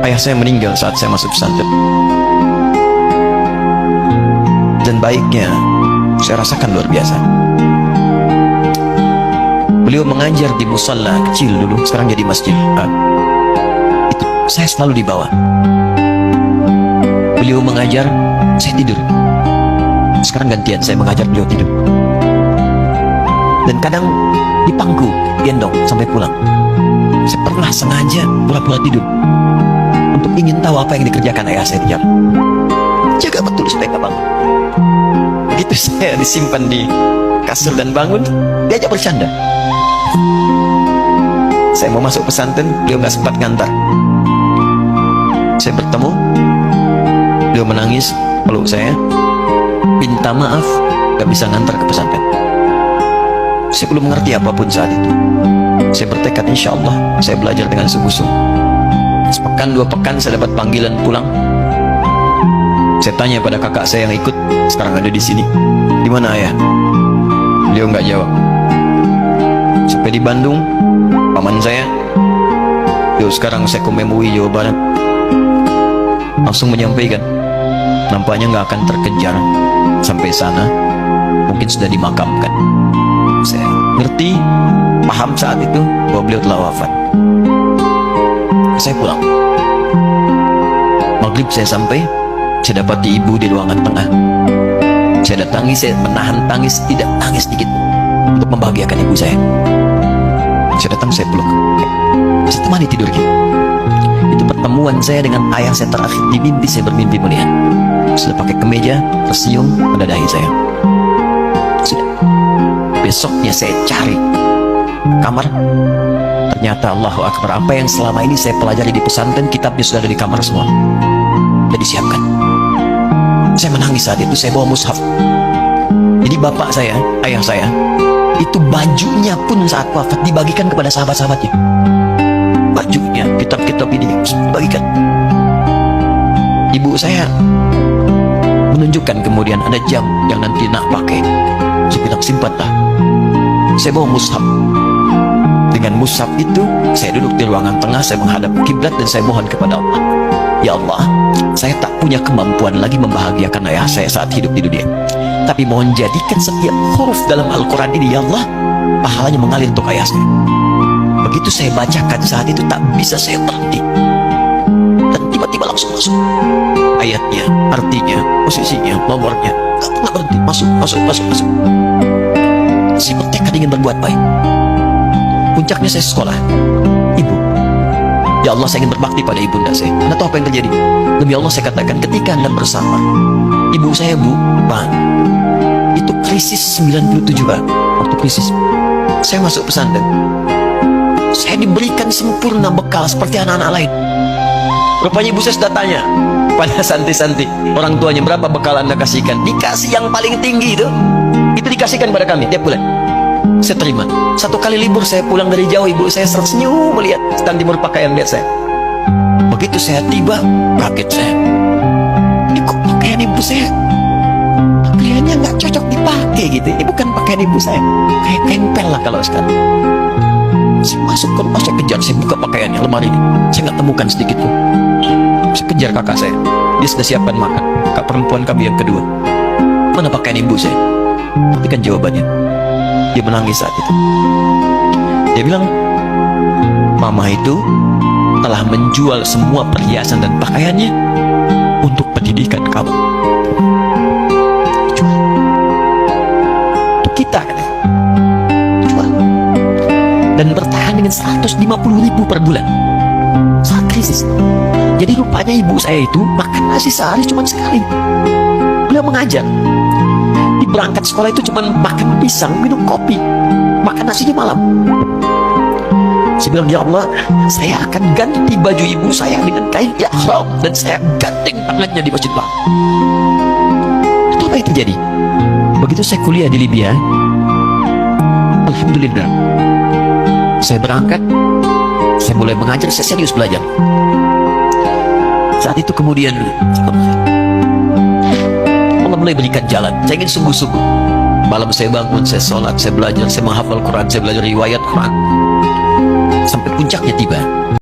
Ayah saya meninggal saat saya masuk pesantren. Dan baiknya saya rasakan luar biasa. Beliau mengajar di musalla kecil dulu, sekarang jadi masjid. Itu saya selalu dibawa. Beliau mengajar, saya tidur. Sekarang gantian, saya mengajar, beliau tidur. Dan kadang di pangku, gendong sampai pulang. Saya pernah sengaja pura-pura tidur untuk ingin tahu apa yang dikerjakan ayah saya di jalan. Jaga betul supaya nggak bangun. Begitu saya disimpan di kasur dan bangun, diajak bercanda. Saya mau masuk pesantren, beliau nggak sempat ngantar. Saya bertemu, beliau menangis, peluk saya, minta maaf, gak bisa ngantar ke pesantren. Saya belum mengerti apapun saat itu. Saya bertekad, insya Allah saya belajar dengan sungguh-sungguh. Sepekan 2 pekan saya dapat panggilan pulang. Saya tanya pada kakak saya yang ikut, sekarang ada di sini. Di mana ayah? Beliau nggak jawab. Sampai di Bandung, paman saya, yo sekarang saya ke MUI Jawa Barat, langsung menyampaikan, nampaknya nggak akan terkejar sampai sana, mungkin sudah dimakamkan. Saya ngerti, paham saat itu bahwa beliau telah wafat. Saya pulang. Maghrib saya sampai, saya dapati ibu di ruangan tengah. Saya datangi, saya menahan tangis, tidak tangis sedikit, untuk membahagiakan ibu saya. Saya datang, saya peluk, saya temani tidurnya. Itu pertemuan saya dengan ayah saya terakhir. Di mimpi saya bermimpi melihat sudah pakai kemeja, tersenyum pada dahi saya. Sudah. Besoknya saya cari kamar, ternyata Allahu Akbar, apa yang selama ini saya pelajari di pesantren, kitabnya sudah ada di kamar semua, sudah disiapkan. Saya menangis saat itu. Saya bawa mushaf. Jadi bapak saya, ayah saya, itu bajunya pun saat wafat dibagikan kepada sahabat-sahabatnya. Bajunya, kitab-kitab ini dibagikan. Ibu saya menunjukkan kemudian ada jam yang nanti nak pakai. Saya bilang, simpanlah. Saya bawa mushaf. Dengan mushaf itu saya duduk di ruangan tengah, saya menghadap kiblat dan saya mohon kepada Allah, ya Allah, saya tak punya kemampuan lagi membahagiakan ayah saya saat hidup di dunia, tapi mohon jadikan setiap huruf dalam Al-Quran ini, ya Allah, pahalanya mengalir untuk ayah saya. Begitu saya bacakan saat itu, tak bisa saya berhenti, dan tiba-tiba langsung masuk ayatnya, artinya, posisinya, nomornya, tak pernah berhenti, masuk. Saya bertekad ingin berbuat baik. Puncaknya saya sekolah. Ibu, ya Allah, saya ingin berbakti pada ibunda saya. Anda tahu apa yang terjadi? Demi Allah saya katakan, ketika Anda bersama ibu saya, Bu, Pak, itu krisis 97, Pak. Waktu krisis saya masuk pesantren, saya diberikan sempurna bekal seperti anak-anak lain. Rupanya ibu saya sudah tanya pada santi-santi, orang tuanya, berapa bekal Anda kasihkan? Dikasih yang paling tinggi itu dikasihkan pada kami tiap bulan. Saya terima. 1 kali libur saya pulang dari jauh, ibu saya tersenyum melihat stand timur pakaian lihat saya. Begitu saya tiba, kaget saya. Kok pakaian ibu saya pakaiannya nggak cocok dipakai gitu. Ini bukan pakaian ibu saya, kayak tempel lah kalau sekarang. Saya masuk ke rumah, saya kejar, saya buka pakaiannya, lemari ini, saya nggak temukan sedikit pun. Saya kejar kakak saya, dia sudah siapkan makan. Kak perempuan kami yang kedua, mana pakaian ibu saya? Perhatikan jawabannya. Dia menangis saat itu. Dia bilang, mama itu telah menjual semua perhiasan dan pakaiannya untuk pendidikan kamu. Jual. Untuk kita kan? Jual. Dan bertahan dengan 150.000 per bulan saat krisis. Jadi rupanya ibu saya itu makan nasi sehari cuma sekali. Beliau mengajar. Di berangkat sekolah itu cuma makan pisang, minum kopi, makan nasinya malam. Saya bilang, ya Allah, saya akan ganti baju ibu saya dengan kain ihram, dan saya gandeng tangannya di Masjid Bang. Itu apa yang terjadi? Begitu saya kuliah di Libya, alhamdulillah, saya berangkat, saya mulai mengajar, saya serius belajar. Saat itu kemudian Allah mulai berikan jalan. Saya ingin sungguh-sungguh. Malam saya bangun, saya sholat, saya belajar, saya menghafal Quran, saya belajar riwayat Quran. Sampai puncaknya tiba.